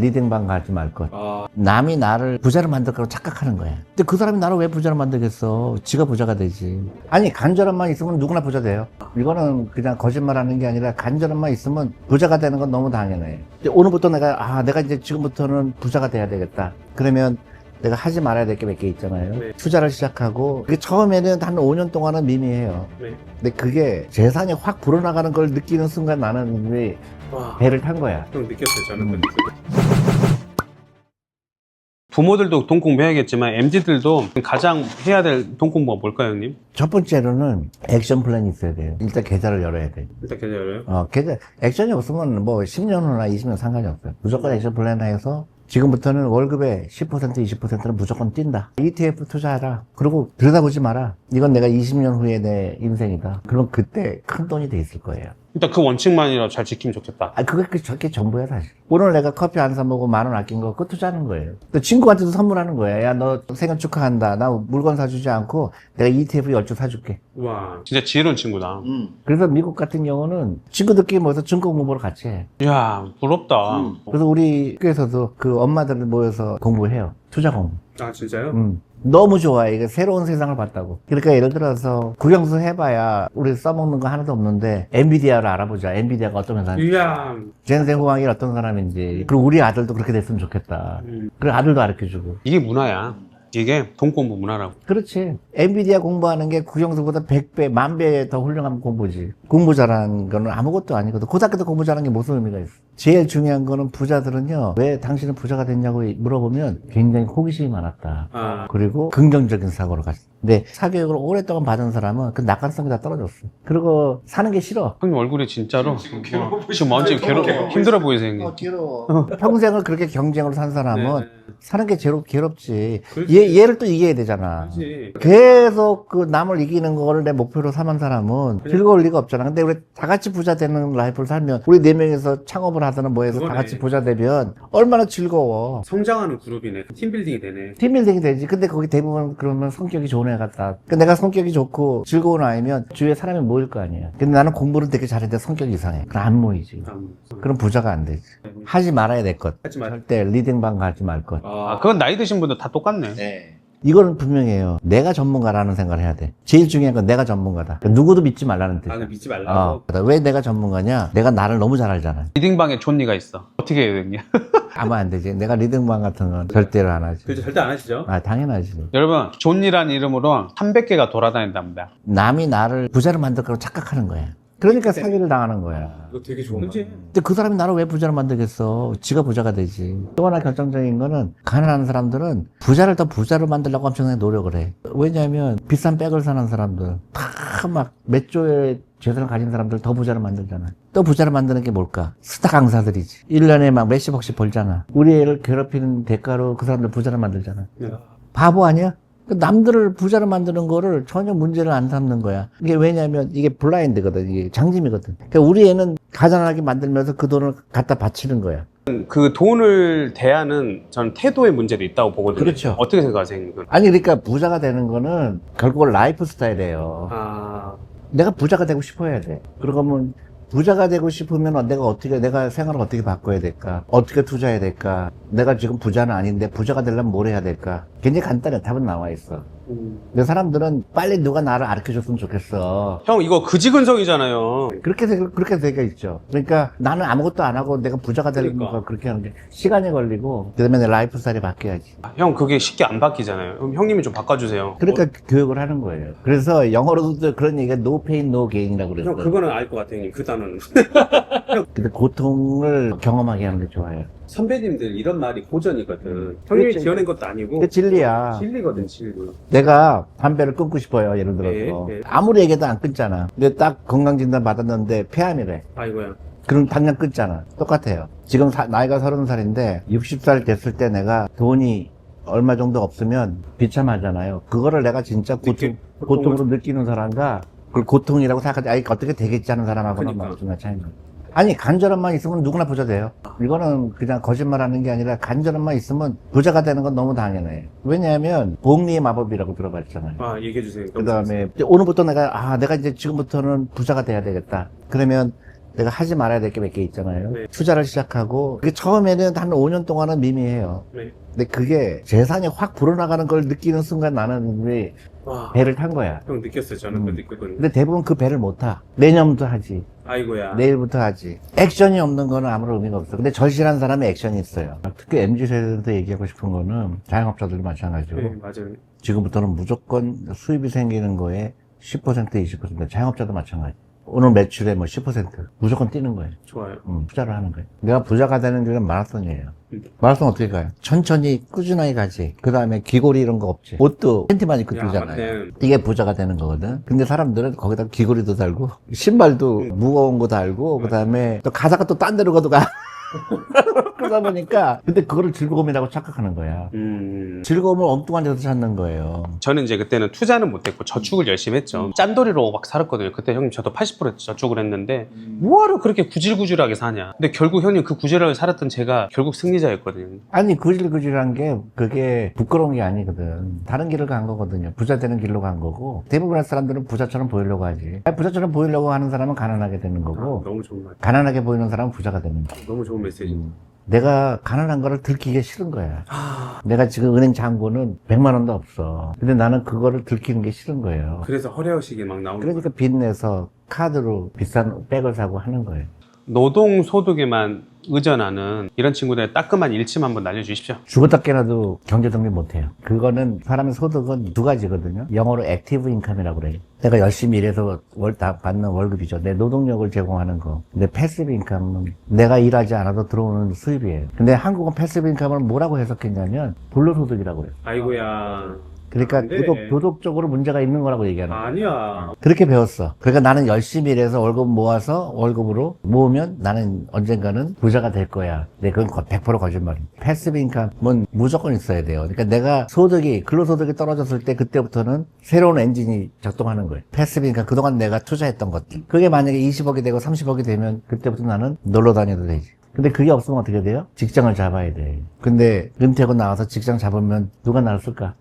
리딩방 가지 말 것. 남이 나를 부자로 만들 거라고 착각하는 거야. 근데 그 사람이 나를 왜 부자로 만들겠어? 지가 부자가 되지. 아니, 간절함만 있으면 누구나 부자 돼요. 이거는 그냥 거짓말하는 게 아니라 간절함만 있으면 부자가 되는 건 너무 당연해. 오늘부터 내가 이제 지금부터는 부자가 돼야 되겠다. 그러면 내가 하지 말아야 될 게 몇 개 있잖아요. 네. 투자를 시작하고 그게 처음에는 한 5년 동안은 미미해요. 네. 근데 그게 재산이 확 불어나가는 걸 느끼는 순간 나는 왜 와, 배를 탄 거야. 형 느꼈어요, 저는. 음. 부모들도 돈 공부해야겠지만 MZ들도 가장 해야 될 돈 공부가 뭘까요, 형님? 첫 번째로는 액션 플랜이 있어야 돼요. 일단 계좌를 열어야 돼. 일단 계좌 열어요. 액션이 없으면 뭐 10년 후나 20년 상관이 없어요. 무조건 액션 플랜 해서 지금부터는 월급의 10%, 20%는 무조건 뛴다. ETF 투자하라. 그리고 들여다보지 마라. 이건 내가 20년 후에 내 인생이다. 그럼 그때 큰 돈이 돼 있을 거예요. 일단 그 원칙만이라도 잘 지키면 좋겠다. 그게 전부야, 사실. 오늘 내가 커피 안 사 먹고 10,000원 아낀 거, 그거 투자하는 거예요. 또 친구한테도 선물하는 거야. 야, 너 생일 축하한다. 나 물건 사주지 않고 내가 ETF 10주 사줄게. 와, 진짜 지혜로운 친구다. 그래서 미국 같은 경우는 친구들끼리 모여서 증권 공부를 같이 해. 이야, 부럽다. 그래서 우리 학교에서도 그 엄마들 모여서 공부해요. 투자 공부. 아, 진짜요? 너무 좋아해. 이게 새로운 세상을 봤다고. 그러니까 예를 들어서 국영수 해봐야 우리 써먹는 거 하나도 없는데 엔비디아를 알아보자. 엔비디아가 어떤 회사인지. 이야. 젠생 호황이 어떤 사람인지. 그리고 우리 아들도 그렇게 됐으면 좋겠다. 그리고 아들도 가르쳐주고. 이게 문화야. 이게 돈 공부 문화라고. 그렇지. 엔비디아 공부하는 게 국영수보다 100배, 10,000배 더 훌륭한 공부지. 공부 잘하는 거는 아무것도 아니거든. 고등학교 때 공부 잘하는 게 무슨 의미가 있어. 제일 중요한 거는 부자들은요, 왜 당신은 부자가 됐냐고 물어보면 굉장히 호기심이 많았다. 그리고 긍정적인 사고를 갔어. 근데 사교육을 오랫동안 받은 사람은 그 낙관성이 다 떨어졌어. 그리고 사는 게 싫어. 형님 얼굴이 진짜로 지금 완전 힘들어 보이세요, 형님. 괴로워. 평생을 그렇게 경쟁으로 산 사람은 사는 게 괴롭지. 그렇지. 얘를 또 이겨야 되잖아. 그렇지. 계속 그 남을 이기는 거를 내 목표로 삼은 사람은 즐거울 리가 없잖아. 근데 우리 다 같이 부자 되는 라이프를 살면 우리 4명이서 창업을 하든 뭐 해서 다 그거네. 같이 부자 되면 얼마나 즐거워. 성장하는 그룹이네. 팀빌딩이 되네. 팀빌딩이 되지. 근데 거기 대부분 그러면 성격이 좋은 애 같다. 근데 내가 성격이 좋고 즐거운 아이면 주위에 사람이 모일 거 아니야. 근데 나는 공부를 되게 잘했는데 성격이 이상해. 그럼 안 모이지. 그럼 부자가 안 되지. 하지 말아야 될 것. 하지 말. 절대 리딩방 가지 말 것. 아, 그건 나이 드신 분들 다 똑같네. 이거는 분명해요. 내가 전문가라는 생각을 해야 돼. 제일 중요한 건 내가 전문가다. 누구도 믿지 말라는 뜻이야. 나는 믿지 말라고. 왜 내가 전문가냐? 내가 나를 너무 잘 알잖아. 리딩방에 존니가 있어. 어떻게 해야 되냐? 아마 안 되지. 내가 리딩방 같은 건 절대로 안 하지. 그죠, 절대 안 하시죠? 당연하지. 여러분, 존니란 이름으로 300개가 돌아다닌답니다. 남이 나를 부자로 만들 거라고 착각하는 거야. 그러니까 사기를 당하는 거야. 이거 되게 좋은 거지. 근데 그 사람이 나를 왜 부자로 만들겠어? 지가 부자가 되지. 또 하나 결정적인 거는 가난한 사람들은 부자를 더 부자로 만들려고 엄청나게 노력을 해. 왜냐하면 비싼 백을 사는 사람들 다 막 몇 조의 재산을 가진 사람들 더 부자로 만들잖아. 또 부자로 만드는 게 뭘까? 스타 강사들이지. 1년에 막 몇십억씩 벌잖아. 우리 애를 괴롭히는 대가로 그 사람들 부자로 만들잖아. 바보 아니야? 남들을 부자로 만드는 거를 전혀 문제를 안 삼는 거야. 이게 왜냐면 이게 블라인드거든. 이게 장짐이거든. 그러니까 우리 애는 가난하게 만들면서 그 돈을 갖다 바치는 거야. 그 돈을 대하는 전 태도의 문제도 있다고 보거든요. 그렇죠. 어떻게 생각하세요? 그건? 아니 그러니까 부자가 되는 거는 결국은 라이프 스타일이에요. 내가 부자가 되고 싶어야 돼. 그러면 부자가 되고 싶으면 내가 생활을 어떻게 바꿔야 될까? 어떻게 투자해야 될까? 내가 지금 부자는 아닌데 부자가 되려면 뭘 해야 될까? 굉장히 간단해. 답은 나와 있어. 근데 사람들은 빨리 누가 나를 가르쳐줬으면 좋겠어. 형, 이거 그지근성이잖아요. 그렇게 되게 있죠. 그러니까 나는 아무것도 안 하고 내가 부자가 되는 거 그렇게 하는 게 시간이 걸리고 그다음에 내 라이프 스타일이 바뀌어야지. 형, 그게 쉽게 안 바뀌잖아요. 그럼 형님이 좀 바꿔주세요. 그러니까 교육을 하는 거예요. 그래서 영어로도 그런 얘기가 no pain, no gain이라고 그랬어요. 형, 그거는 알 것 같아요, 형님. 그 단어는. 근데 고통을 경험하게 하는 게 좋아요. 선배님들 이런 말이 고전이거든. 형님이 그렇지. 지어낸 것도 아니고. 그게 진리야. 진리거든, 진리. 내가 담배를 끊고 싶어요, 예를 들어서. 네. 아무리 얘기해도 안 끊잖아. 근데 딱 건강진단 받았는데 폐암이래. 아이고야. 그럼 당장 끊잖아. 똑같아요. 지금 나이가 30살인데 60살 됐을 때 내가 돈이 얼마 정도 없으면 비참하잖아요. 그거를 내가 진짜 고통으로 느끼는 사람과 그걸 고통이라고 생각하지, 어떻게 되겠지 하는 사람하고는 그러니까. 정말 차이나. 아니, 간절함만 있으면 누구나 부자 돼요. 이거는 그냥 거짓말하는 게 아니라 간절함만 있으면 부자가 되는 건 너무 당연해. 왜냐하면 복리의 마법이라고 들어봤잖아요. 아, 얘기해주세요. 그 다음에 오늘부터 내가 이제 지금부터는 부자가 돼야 되겠다. 그러면 내가 하지 말아야 될 게 몇 개 있잖아요. 네. 투자를 시작하고 그게 처음에는 한 5년 동안은 미미해요. 네. 근데 그게 재산이 확 불어나가는 걸 느끼는 순간 나는 왜 와. 배를 탄 거야. 형 느꼈어요. 저는 그거 느꼈거든요. 근데 대부분 그 배를 못 타. 내년부터 하지. 아이고야. 내일부터 하지. 액션이 없는 거는 아무런 의미가 없어. 근데 절실한 사람은 액션이 있어요. 특히 MZ세대한테 얘기하고 싶은 거는 자영업자들도 마찬가지고 네, 맞아요. 지금부터는 무조건 수입이 생기는 거에 10%, 20%. 자영업자도 마찬가지. 오늘 매출의 뭐 10% 무조건 뛰는 거예요. 좋아요. 투자를 하는 거예요. 내가 부자가 되는 길은 마라톤이에요. 마라톤 어떻게 가요? 천천히 꾸준하게 가지. 그 다음에 귀걸이 이런 거 없지. 옷도 팬티만 입고 야, 뛰잖아요. 맞네. 이게 부자가 되는 거거든. 근데 사람들은 거기다 귀걸이도 달고 신발도 무거운 거 달고 그 다음에 또 가다가 또 딴 데로 가도 가. 그러다 보니까 근데 그거를 즐거움이라고 착각하는 거야. 즐거움을 엉뚱한 데서 찾는 거예요. 저는 이제 그때는 투자는 못했고 저축을 열심히 했죠. 짠돌이로 막 살았거든요. 그때 형님 저도 80% 저축을 했는데 뭐하러 그렇게 구질구질하게 사냐. 근데 결국 형님 그 구질하게 살았던 제가 결국 승리자였거든요. 아니 구질구질한 게 그게 부끄러운 게 아니거든. 다른 길을 간 거거든요. 부자 되는 길로 간 거고 대부분의 사람들은 부자처럼 보이려고 하지. 부자처럼 보이려고 하는 사람은 가난하게 되는 거고 너무 좋은 말. 가난하게 보이는 사람은 부자가 되는 거야. 너무 좋은 메시지. 내가 가난한 거를 들키기 싫은 거야. 내가 지금 은행 잔고는 100만 원도 없어. 근데 나는 그거를 들키는 게 싫은 거예요. 그래서 허례허식이 막 나오는 그러니까 빚내서 카드로 비싼 백을 사고 하는 거예요. 노동소득에만 의존하는 이런 친구들의 따끔한 일침 한번 날려주십시오. 죽었다 깨나도 경제정리 못해요. 그거는 사람의 소득은 두 가지거든요. 영어로 액티브 인컴이라고 그래요. 내가 열심히 일해서 다 받는 월급이죠. 내 노동력을 제공하는 거. 근데 패시브 인컴은 내가 일하지 않아도 들어오는 수입이에요. 근데 한국은 패시브 인컴을 뭐라고 해석했냐면 불로소득이라고 그래요. 아이고야. 그러니까 안 돼. 도덕적으로 문제가 있는 거라고 얘기하는 거예요. 아니야. 그렇게 배웠어. 그러니까 나는 열심히 일해서 월급 모아서 월급으로 모으면 나는 언젠가는 부자가 될 거야. 근데 그건 100% 거짓말이야. 패시브 인컴은 무조건 있어야 돼요. 그러니까 내가 근로소득이 떨어졌을 때 그때부터는 새로운 엔진이 작동하는 거예요. 패시브 인컴, 그동안 내가 투자했던 것들. 그게 만약에 20억이 되고 30억이 되면 그때부터 나는 놀러 다녀도 되지. 근데 그게 없으면 어떻게 돼요? 직장을 잡아야 돼. 근데 은퇴하고 나와서 직장 잡으면 누가 나를 쓸까?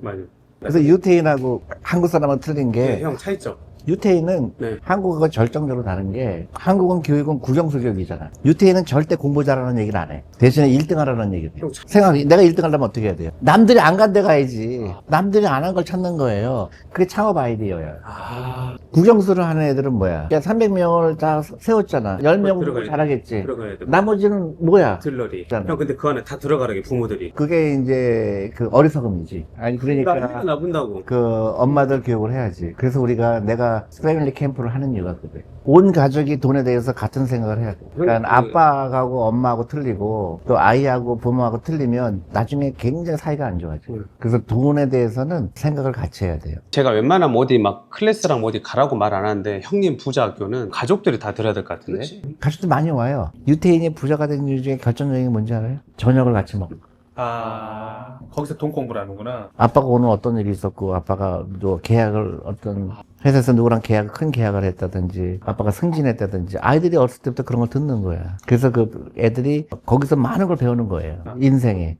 맞아요. 그래서 유태인하고 한국 사람은 틀린 게 네, 형 차이점. 유태인은 네. 한국과 절정적으로 다른 게 한국은 교육은 국영수 교육이잖아. 유태인은 절대 공부 잘하는 얘기를 안 해. 대신에 1등 하라는 얘기를 해. 생각이 내가 1등 하려면 어떻게 해야 돼요? 남들이 안 간 데 가야지. 남들이 안 한 걸 찾는 거예요. 그게 창업 아이디어예요. 국영수를 하는 애들은 뭐야? 300명을 다 세웠잖아. 10명 들어가야 돼. 잘하겠지. 들어가야 돼. 나머지는 뭐야? 들러리. 있잖아. 형 근데 그 안에 다 들어가라게 부모들이. 그게 이제 그 어리석음이지. 아니 그러니까 나본다고. 그 엄마들 교육을 해야지. 그래서 내가 패밀리 캠프를 하는 이유가 그래. 온 가족이 돈에 대해서 같은 생각을 해야 돼. 그러니까 아빠하고 엄마하고 틀리고 또 아이하고 부모하고 틀리면 나중에 굉장히 사이가 안 좋아져. 그래서 돈에 대해서는 생각을 같이 해야 돼요. 제가 웬만하면 어디 막 클래스랑 어디 가라고 말 안 하는데 형님 부자 학교는 가족들이 다 들어야 될 것 같은데. 가족들 많이 와요. 유태인이 부자가 된 이유 중에 결정적인 게 뭔지 알아요? 저녁을 같이 먹고. 거기서 돈 공부를 하는구나. 아빠가 오늘 어떤 일이 있었고, 아빠가 또 계약을 어떤 회사에서 누구랑 큰 계약을 했다든지, 아빠가 승진했다든지, 아이들이 어렸을 때부터 그런 걸 듣는 거야. 그래서 그 애들이 거기서 많은 걸 배우는 거예요. 인생에.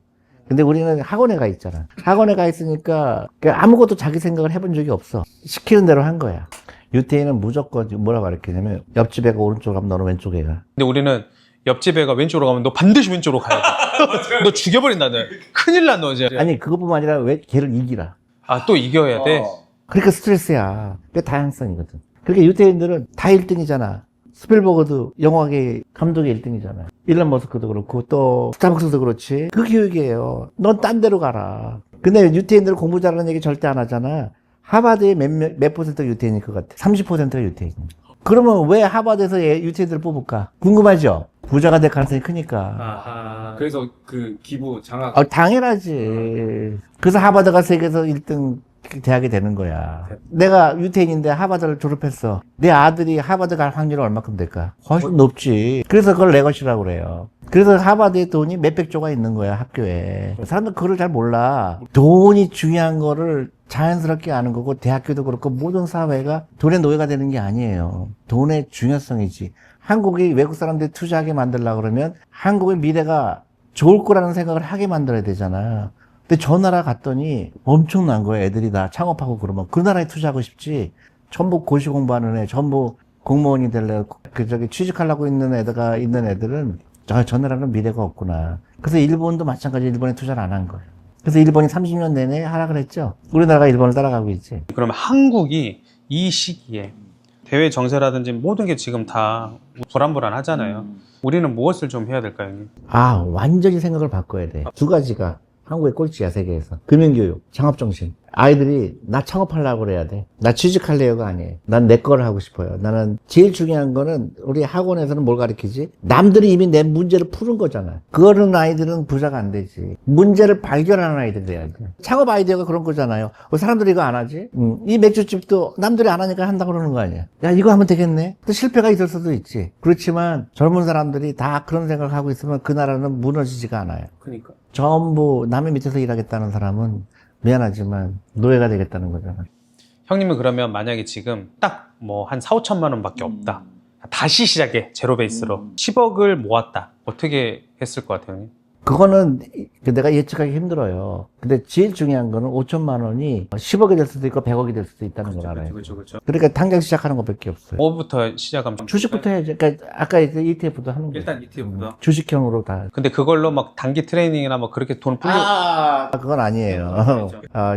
근데 우리는 학원에 가 있잖아. 학원에 가 있으니까 아무것도 자기 생각을 해본 적이 없어. 시키는 대로 한 거야. 유태인은 무조건 뭐라고 가르치냐면, 옆집 애가 오른쪽으로 가면 너는 왼쪽에 가. 근데 우리는 옆집 애가 왼쪽으로 가면 너 반드시 왼쪽으로 가야 돼. 너 죽여버린다, 너. 큰일 나, 너 이제. 아니, 그것뿐만 아니라 왜 걔를 이기라. 또 이겨야 돼? 그러니까 스트레스야. 그게 다양성이거든. 그러니까 유태인들은 다 1등이잖아. 스필버그도 영화계 감독이 1등이잖아. 일론 머스크도 그렇고 또 스타벅스도 그렇지. 그 교육이에요. 넌 딴 데로 가라. 근데 유태인들 공부 잘하는 얘기 절대 안 하잖아. 하버드의 몇 퍼센트가 유태인일 것 같아? 30%가 유태인. 그러면 왜 하버드에서 유태인들을 뽑을까? 궁금하죠? 부자가 될 가능성이 크니까. 그래서 그 기부 장학. 당연하지. 그래서 하버드가 세계에서 1등 대학이 되는 거야. 내가 유태인인데 하버드를 졸업했어. 내 아들이 하버드 갈 확률이 얼마큼 될까? 훨씬 높지. 그래서 그걸 내 것이라고 그래요. 그래서 하버드에 돈이 몇백조가 있는 거야, 학교에. 사람들 그걸 잘 몰라. 돈이 중요한 거를 자연스럽게 아는 거고, 대학교도 그렇고, 모든 사회가 돈의 노예가 되는 게 아니에요. 돈의 중요성이지. 한국이 외국 사람들이 투자하게 만들려고 그러면 한국의 미래가 좋을 거라는 생각을 하게 만들어야 되잖아. 근데 저 나라 갔더니 엄청난 거야. 애들이 다 창업하고 그러면 그 나라에 투자하고 싶지. 전부 고시 공부하는 애, 전부 공무원이 될래 취직하려고 있는 애들은 저 나라는 미래가 없구나. 그래서 일본도 마찬가지 일본에 투자를 안 한 거예요. 그래서 일본이 30년 내내 하락을 했죠. 우리나라가 일본을 따라가고 있지. 그러면 한국이 이 시기에 대외 정세라든지 모든 게 지금 다 불안불안하잖아요. 우리는 무엇을 좀 해야 될까요, 형님? 완전히 생각을 바꿔야 돼. 두 가지가 한국의 꼴찌야, 세계에서. 금융교육, 창업정신. 아이들이 나 창업하려고 그래야 돼. 나 취직할래요가 아니에요. 난 내 거를 하고 싶어요. 나는 제일 중요한 거는 우리 학원에서는 뭘 가르치지? 남들이 이미 내 문제를 푸는 거잖아. 그거는 아이들은 부자가 안 되지. 문제를 발견하는 아이들이 돼야 돼. 창업 아이디어가 그런 거잖아요. 왜 사람들이 이거 안 하지? 이 맥주집도 남들이 안 하니까 한다고 그러는 거 아니야. 야, 이거 하면 되겠네? 또 실패가 있을 수도 있지. 그렇지만 젊은 사람들이 다 그런 생각을 하고 있으면 그 나라는 무너지지가 않아요. 그러니까. 전부 남의 밑에서 일하겠다는 사람은 미안하지만 노예가 되겠다는 거잖아. 형님은 그러면 만약에 지금 딱 뭐 한 4, 5천만 원밖에 없다. 다시 시작해. 제로 베이스로. 10억을 모았다. 어떻게 했을 것 같아요, 형님? 그거는 내가 예측하기 힘들어요. 근데 제일 중요한 거는 5천만 원이 10억이 될 수도 있고 100억이 될 수도 있다는 걸 알아요. 그렇죠. 그러니까 당장 시작하는 것밖에 없어요. 뭐부터 시작하면 주식부터 해야지. 그러니까 아까 ETF도 하는 거예요. 일단 ETF부터. 주식형으로 다. 근데 그걸로 막 단기 트레이닝이나 뭐 그렇게 돈 풀려. 그건 아니에요.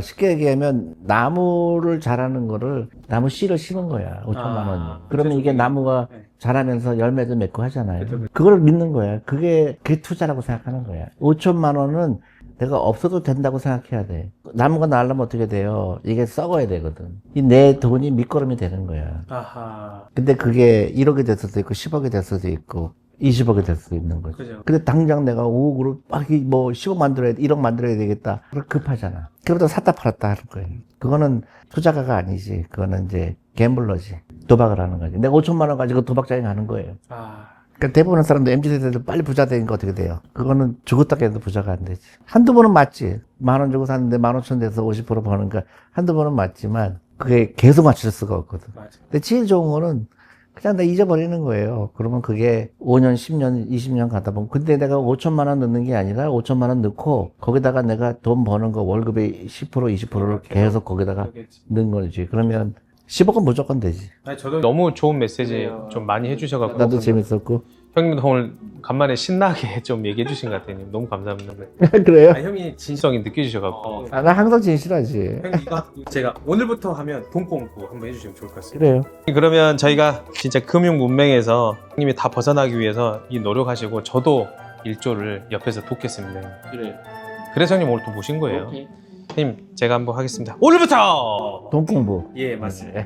쉽게 얘기하면 나무를 자라는 거를 나무 씨를 심은 거야. 5천만 원이. 그러면 이게 나무가 자라면서 열매도 맺고 하잖아요. 그걸 믿는 거야. 그게 투자라고 생각하는 거야. 5천만 원은 내가 없어도 된다고 생각해야 돼. 나무가 나려면 어떻게 돼요? 이게 썩어야 되거든. 내 돈이 밑거름이 되는 거야. 아하. 근데 그게 1억이 될 수도 있고 10억이 될 수도 있고 20억이 될 수도 있는 거죠. 그죠. 근데 당장 내가 5억으로 뭐 10억 만들어야 돼, 1억 만들어야 되겠다. 그럼 급하잖아. 그러다 샀다 팔았다 하는 거예요. 그거는 투자가가 아니지. 그거는 이제 갬블러지. 도박을 하는 거지. 내가 5천만 원 가지고 도박장에 가는 거예요. 그러니까 대부분의 사람들 MZ세대들 빨리 부자 되니까 어떻게 돼요? 그거는 죽었다 깨도 부자가 안 되지. 한두 번은 맞지. 10,000원 주고 샀는데 15,000원 돼서 50% 버니까 한두 번은 맞지만 그게 계속 맞출 수가 없거든. 맞아. 근데 제일 좋은 거는 그냥 다 잊어버리는 거예요. 그러면 그게 5년, 10년, 20년 가다 보면 근데 내가 5천만 원 넣는 게 아니라 5천만 원 넣고 거기다가 내가 돈 버는 거 월급의 10%, 20%를 계속 거기다가 넣는 거지. 그러면 10억은 무조건 되지. 저도 너무 좋은 메시지 좀 많이 해주셔가지고. 나도 재밌었고. 형님도 오늘 간만에 신나게 좀 얘기해 주신 것 같아요. 너무 감사합니다. 그래요? 형이 진성이 느껴지셔가지고. 나 항상 진실하지. 형님 이거 제가 오늘부터 하면 돈 공부 한번 해주시면 좋을 것 같습니다. 그래요. 그러면 저희가 진짜 금융 문맹에서 형님이 다 벗어나기 위해서 이 노력하시고 저도 일조를 옆에서 돕겠습니다. 그래. 그래서 형님 오늘 또 모신 거예요. 형님 제가 한번 하겠습니다. 오늘부터 돈 공부. 예 맞습니다.